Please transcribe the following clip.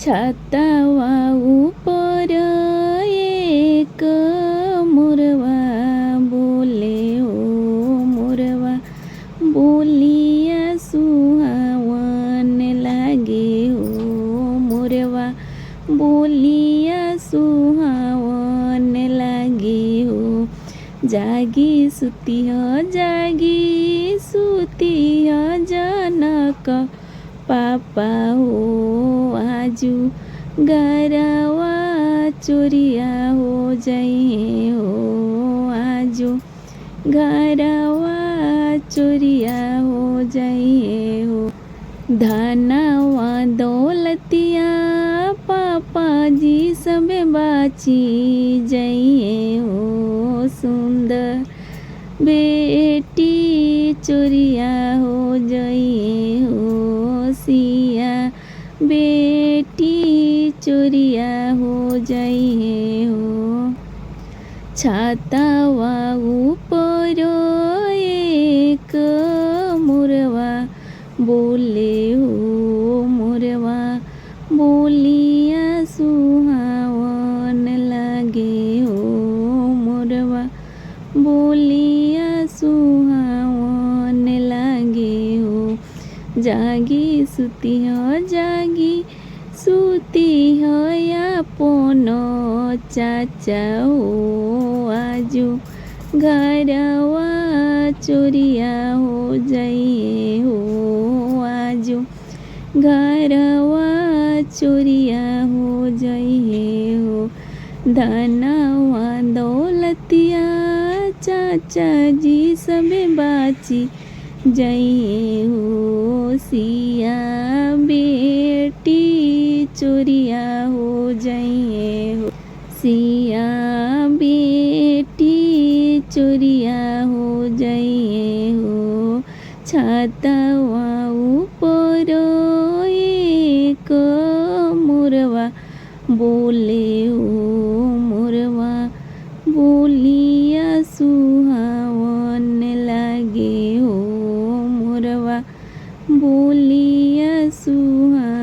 छातावा ऊपर एक मोरवा बोले ओ मोरवा बोलिया सुहावन लागे ओ मोरवा बोलिया सुहावन लागे हो। जागी सुतिह जनक पापा हो आजू गरवा चोरिया हो जाइए हो आजू गरवा चोरिया हो जाइए हो। धनवा दौलतिया पापा जी सब बाची जाइए हो। सुंदर बेटी चोरिया हो जाइए हो। सिया बेटी चोरिया हो जाइए हो। छातावा ऊपर एक मोरवा बोले हो मोरवा बोलिया सुहावन लागे हो मोरवा बोलिया सुहावन लागे हो। जागी सुतिह यापन चाचा हो आजू गरवा चोरिया हो जाइए हो आजू गरवा चोरिया हो जाइए हो। धनवा दौलतिया चाचा जी सब बाची जाइए हो। सिया बेटी चोरिया हो जाइए हो। सिया बेटी चोरिया हो जाइए हो। छातावा ऊपर एक मोरवा बोले हो मोरवा बोलिया सुहावन लागे हो मोरवा बोलिया सुहा